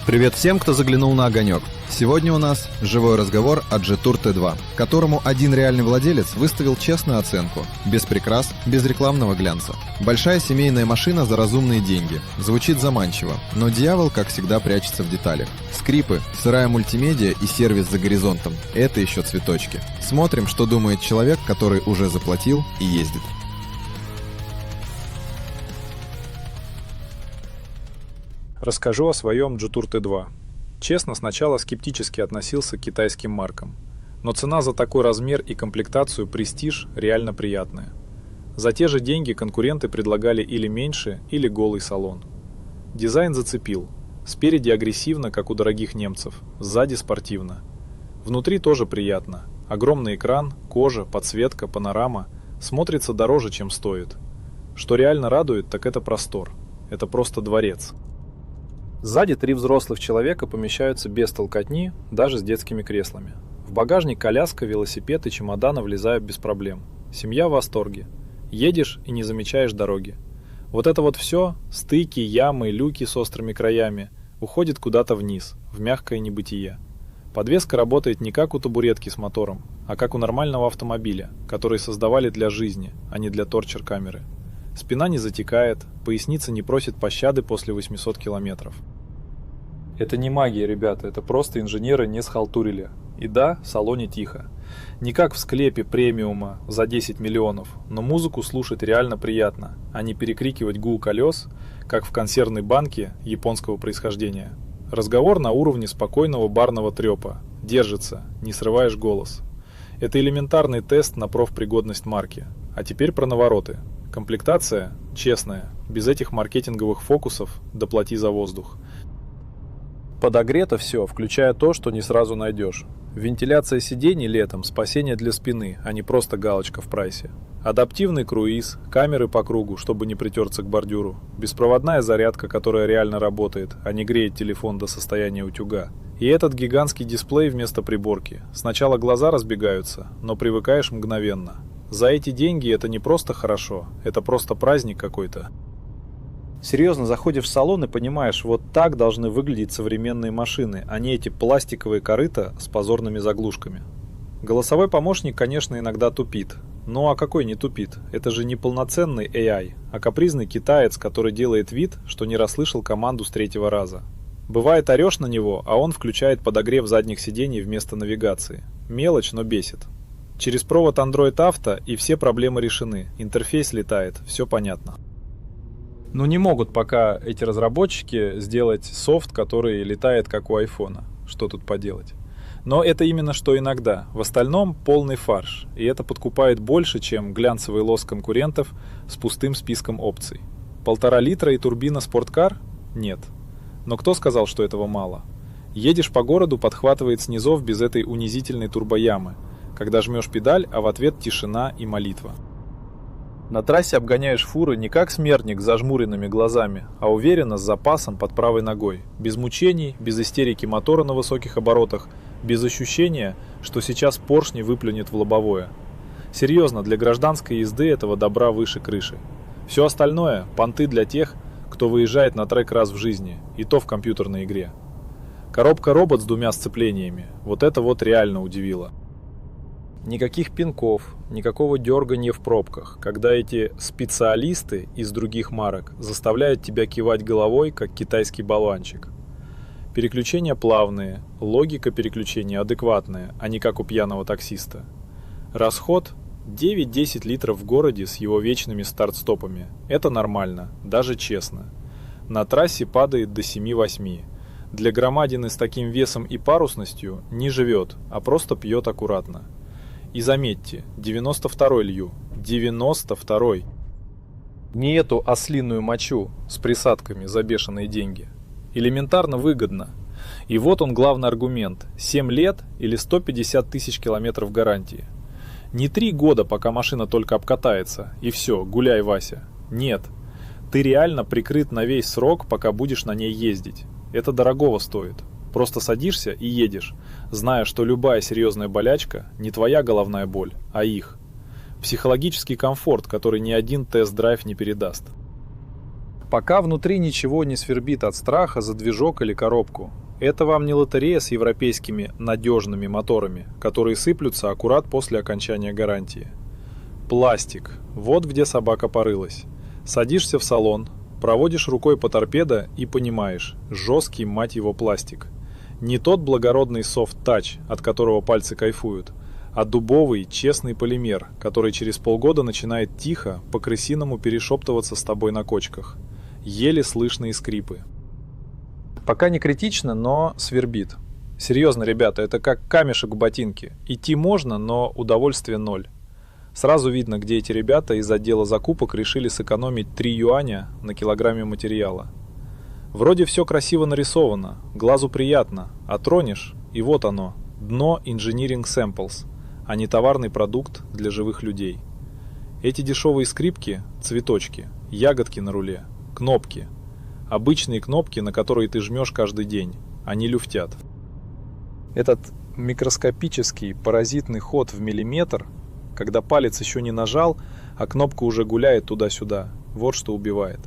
Привет всем, кто заглянул на огонек. Сегодня у нас живой разговор о Jetour T2, которому один реальный владелец выставил честную оценку. Без прикрас, без рекламного глянца. Большая семейная машина за разумные деньги. Звучит заманчиво, но дьявол, как всегда, прячется в деталях. Скрипы, сырая мультимедиа и сервис за горизонтом – это еще цветочки. Смотрим, что думает человек, который уже заплатил и ездит. Расскажу о своем Jetour T2. Честно, сначала скептически относился к китайским маркам. Но цена за такой размер и комплектацию престиж реально приятная. За те же деньги конкуренты предлагали или меньше, или голый салон. Дизайн зацепил. Спереди агрессивно, как у дорогих немцев, сзади спортивно. Внутри тоже приятно. Огромный экран, кожа, подсветка, панорама. Смотрится дороже, чем стоит. Что реально радует, так это простор. Это просто дворец. Сзади 3 взрослых человека помещаются без толкотни, даже с детскими креслами. В багажник коляска, велосипед и чемоданы влезают без проблем. Семья в восторге. Едешь и не замечаешь дороги. Вот это вот все, стыки, ямы, люки с острыми краями, уходит куда-то вниз, в мягкое небытие. Подвеска работает не как у табуретки с мотором, а как у нормального автомобиля, который создавали для жизни, а не для торчер-камеры. Спина не затекает, поясница не просит пощады после 800 километров. Это не магия, ребята, это просто инженеры не схалтурили. И да, в салоне тихо. Не как в склепе премиума за 10 миллионов, но музыку слушать реально приятно, а не перекрикивать гул колес, как в консервной банке японского происхождения. Разговор на уровне спокойного барного трепа. Держится, не срываешь голос. Это элементарный тест на профпригодность марки. А теперь про навороты. Комплектация честная, без этих маркетинговых фокусов доплати за воздух. Подогрето все, включая то, что не сразу найдешь. Вентиляция сидений летом – спасение для спины, а не просто галочка в прайсе. Адаптивный круиз, камеры по кругу, чтобы не притерться к бордюру. Беспроводная зарядка, которая реально работает, а не греет телефон до состояния утюга. И этот гигантский дисплей вместо приборки. Сначала глаза разбегаются, но привыкаешь мгновенно. За эти деньги это не просто хорошо, это просто праздник какой-то. Серьезно, заходишь в салон и понимаешь, вот так должны выглядеть современные машины, а не эти пластиковые корыта с позорными заглушками. Голосовой помощник, конечно, иногда тупит. Ну а какой не тупит? Это же не полноценный AI, а капризный китаец, который делает вид, что не расслышал команду с 3-го раза. Бывает, орешь на него, а он включает подогрев задних сидений вместо навигации. Мелочь, но бесит. Через провод Android Auto и все проблемы решены. Интерфейс летает, все понятно. Но не могут пока эти разработчики сделать софт, который летает как у айфона. Что тут поделать? Но это именно что иногда. В остальном полный фарш. И это подкупает больше, чем глянцевый лоск конкурентов с пустым списком опций. 1,5 литра и турбина спорткар? Нет. Но кто сказал, что этого мало? Едешь по городу, подхватывает снизов без этой унизительной турбоямы. Когда жмешь педаль, а в ответ тишина и молитва. На трассе обгоняешь фуры не как смертник с зажмуренными глазами, а уверенно с запасом под правой ногой. Без мучений, без истерики мотора на высоких оборотах, без ощущения, что сейчас поршни выплюнет в лобовое. Серьезно, для гражданской езды этого добра выше крыши. Все остальное – понты для тех, кто выезжает на трек раз в жизни, и то в компьютерной игре. Коробка-робот с 2 сцеплениями – вот это вот реально удивило. Никаких пинков, никакого дергания в пробках, когда эти специалисты из других марок заставляют тебя кивать головой, как китайский болванчик. Переключения плавные, логика переключения адекватная, а не как у пьяного таксиста. Расход 9-10 литров в городе с его вечными старт-стопами. Это нормально, даже честно. На трассе падает до 7-8. Для громадины с таким весом и парусностью не живет, а просто пьет аккуратно. И заметьте, 92-й лью. 92-й. Не эту ослиную мочу с присадками за бешеные деньги. Элементарно выгодно. И вот он главный аргумент. 7 лет или 150 тысяч километров гарантии. Не 3 года, пока машина только обкатается, и все, гуляй, Вася. Нет. Ты реально прикрыт на весь срок, пока будешь на ней ездить. Это дорогого стоит. Просто садишься и едешь, зная, что любая серьезная болячка не твоя головная боль, а их. Психологический комфорт, который ни один тест-драйв не передаст. Пока внутри ничего не свербит от страха за движок или коробку. Это вам не лотерея с европейскими надежными моторами, которые сыплются аккурат после окончания гарантии. Пластик. Вот где собака порылась. Садишься в салон, проводишь рукой по торпедо и понимаешь, жесткий, мать его, пластик. Не тот благородный софт-тач, от которого пальцы кайфуют, а дубовый, честный полимер, который через полгода начинает тихо, по-крысиному перешептываться с тобой на кочках. Еле слышные скрипы. Пока не критично, но свербит. Серьезно, ребята, это как камешек в ботинке. Идти можно, но удовольствия ноль. Сразу видно, где эти ребята из отдела закупок решили сэкономить 3 юаня на килограмме материала. Вроде все красиво нарисовано, глазу приятно, а тронешь, и вот оно, дно Engineering Samples, а не товарный продукт для живых людей. Эти дешевые скрипки – цветочки, ягодки на руле, кнопки. Обычные кнопки, на которые ты жмешь каждый день, они люфтят. Этот микроскопический паразитный ход в миллиметр, когда палец еще не нажал, а кнопка уже гуляет туда-сюда, вот что убивает.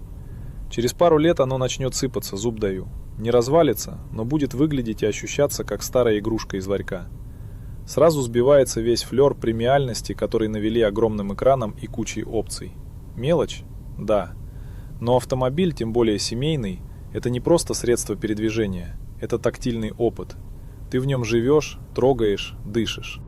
Через пару лет оно начнет сыпаться, зуб даю. Не развалится, но будет выглядеть и ощущаться, как старая игрушка из ларька. Сразу сбивается весь флер премиальности, который навели огромным экраном и кучей опций. Мелочь? Да. Но автомобиль, тем более семейный, это не просто средство передвижения, это тактильный опыт. Ты в нем живешь, трогаешь, дышишь.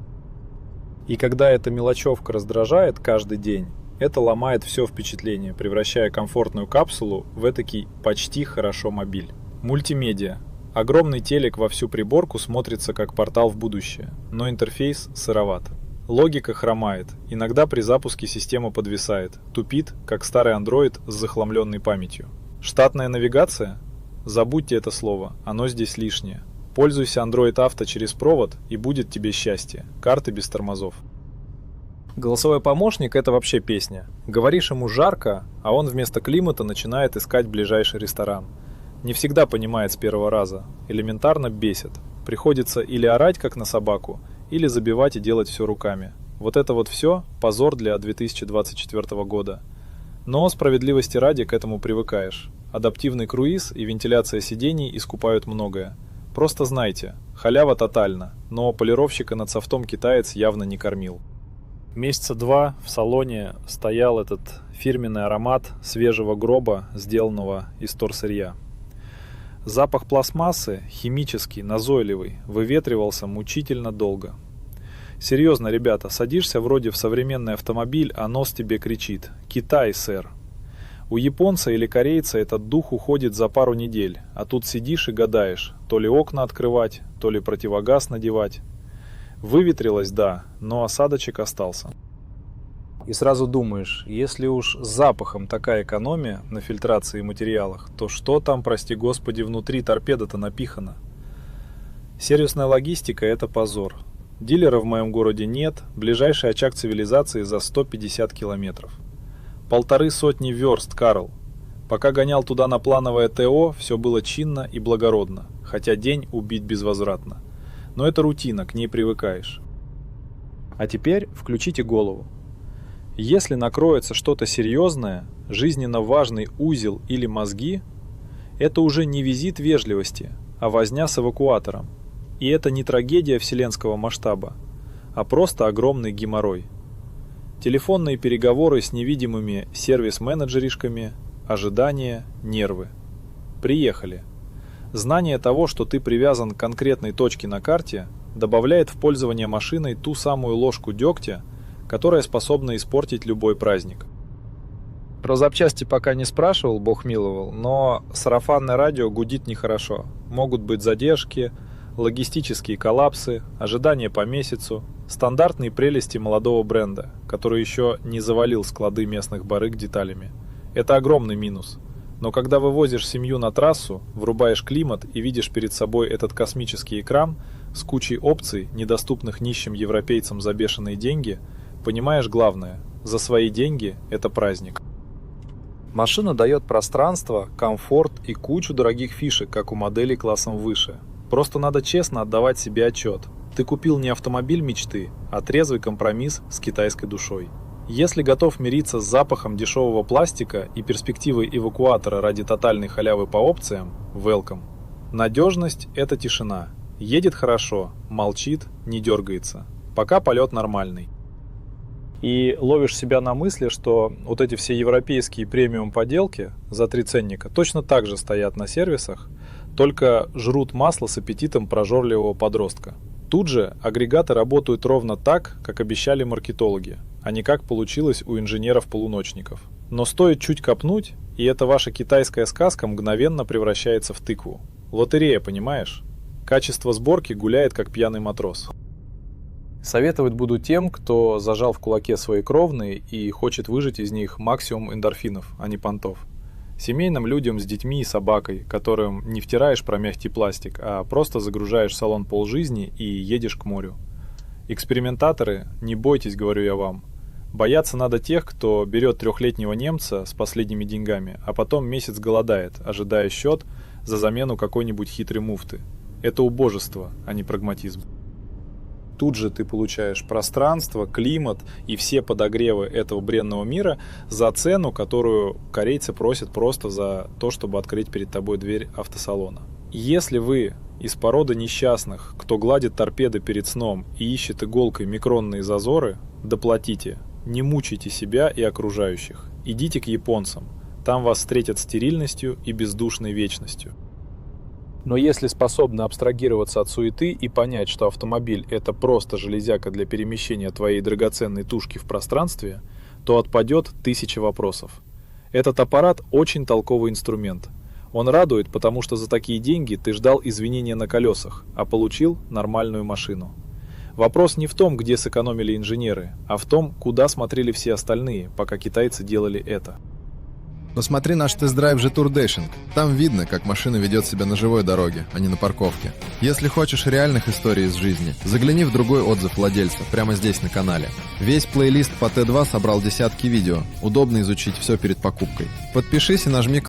И когда эта мелочевка раздражает каждый день, это ломает все впечатление, превращая комфортную капсулу в этакий почти хорошо мобиль. Мультимедиа. Огромный телек во всю приборку смотрится как портал в будущее, но интерфейс сыроват. Логика хромает, иногда при запуске система подвисает, тупит, как старый Android с захламленной памятью. Штатная навигация? Забудьте это слово, оно здесь лишнее. Пользуйся Android Auto через провод, и будет тебе счастье. Карты без тормозов. Голосовой помощник – это вообще песня. Говоришь ему жарко, а он вместо климата начинает искать ближайший ресторан. Не всегда понимает с первого раза. Элементарно бесит. Приходится или орать, как на собаку, или забивать и делать все руками. Вот это вот все – позор для 2024 года. Но справедливости ради к этому привыкаешь. Адаптивный круиз и вентиляция сидений искупают многое. Просто знайте, халява тотальна, но полировщика над софтом китаец явно не кормил. Месяца 2 в салоне стоял этот фирменный аромат свежего гроба, сделанного из вторсырья. Запах пластмассы, химический, назойливый, выветривался мучительно долго. Серьезно, ребята, садишься вроде в современный автомобиль, а нос тебе кричит: «Китай, сэр!». У японца или корейца этот дух уходит за пару недель, а тут сидишь и гадаешь, то ли окна открывать, то ли противогаз надевать. Выветрилось, да, но осадочек остался. И сразу думаешь, если уж с запахом такая экономия на фильтрации и материалах, то что там, прости господи, внутри торпеда-то напихано? Сервисная логистика – это позор. Дилера в моем городе нет, ближайший очаг цивилизации за 150 километров. 150 верст, Карл. Пока гонял туда на плановое ТО, все было чинно и благородно, хотя день убит безвозвратно. Но это рутина, к ней привыкаешь. А теперь включите голову. Если накроется что-то серьезное, жизненно важный узел или мозги, это уже не визит вежливости, а возня с эвакуатором. И это не трагедия вселенского масштаба, а просто огромный геморрой. Телефонные переговоры с невидимыми сервис-менеджеришками, ожидание, нервы. Приехали. Знание того, что ты привязан к конкретной точке на карте, добавляет в пользование машиной ту самую ложку дегтя, которая способна испортить любой праздник. Про запчасти пока не спрашивал, бог миловал, но сарафанное радио гудит нехорошо. Могут быть задержки, логистические коллапсы, ожидания по месяцу, стандартные прелести молодого бренда, который еще не завалил склады местных барыг деталями. Это огромный минус. Но когда вывозишь семью на трассу, врубаешь климат и видишь перед собой этот космический экран с кучей опций, недоступных нищим европейцам за бешеные деньги, понимаешь главное – за свои деньги это праздник. Машина дает пространство, комфорт и кучу дорогих фишек, как у моделей классом выше. Просто надо честно отдавать себе отчет. Ты купил не автомобиль мечты, а трезвый компромисс с китайской душой. Если готов мириться с запахом дешевого пластика и перспективой эвакуатора ради тотальной халявы по опциям, welcome. Надежность – это тишина. Едет хорошо, молчит, не дергается. Пока полет нормальный. И ловишь себя на мысли, что вот эти все европейские премиум поделки за 3 ценника точно так же стоят на сервисах, только жрут масло с аппетитом прожорливого подростка. Тут же агрегаты работают ровно так, как обещали маркетологи, а не как получилось у инженеров-полуночников. Но стоит чуть копнуть, и эта ваша китайская сказка мгновенно превращается в тыкву. Лотерея, понимаешь? Качество сборки гуляет, как пьяный матрос. Советовать буду тем, кто зажал в кулаке свои кровные и хочет выжать из них максимум эндорфинов, а не понтов. Семейным людям с детьми и собакой, которым не втираешь промягкий пластик, а просто загружаешь в салон полжизни и едешь к морю. Экспериментаторы, не бойтесь, говорю я вам. Бояться надо тех, кто берет 3-летнего немца с последними деньгами, а потом месяц голодает, ожидая счет за замену какой-нибудь хитрой муфты. Это убожество, а не прагматизм. Тут же ты получаешь пространство, климат и все подогревы этого бренного мира за цену, которую корейцы просят просто за то, чтобы открыть перед тобой дверь автосалона. Если вы из породы несчастных, кто гладит торпеды перед сном и ищет иголкой микронные зазоры, доплатите, не мучайте себя и окружающих. Идите к японцам, там вас встретят стерильностью и бездушной вечностью. Но если способны абстрагироваться от суеты и понять, что автомобиль – это просто железяка для перемещения твоей драгоценной тушки в пространстве, то отпадет 1000 вопросов. Этот аппарат очень толковый инструмент. Он радует, потому что за такие деньги ты ждал извинения на колесах, а получил нормальную машину. Вопрос не в том, где сэкономили инженеры, а в том, куда смотрели все остальные, пока китайцы делали это. Но смотри наш тест-драйв Jetour Dashing. Там видно, как машина ведет себя на живой дороге, а не на парковке. Если хочешь реальных историй из жизни, загляни в другой отзыв владельца, прямо здесь на канале. Весь плейлист по Т2 собрал десятки видео. Удобно изучить все перед покупкой. Подпишись и нажми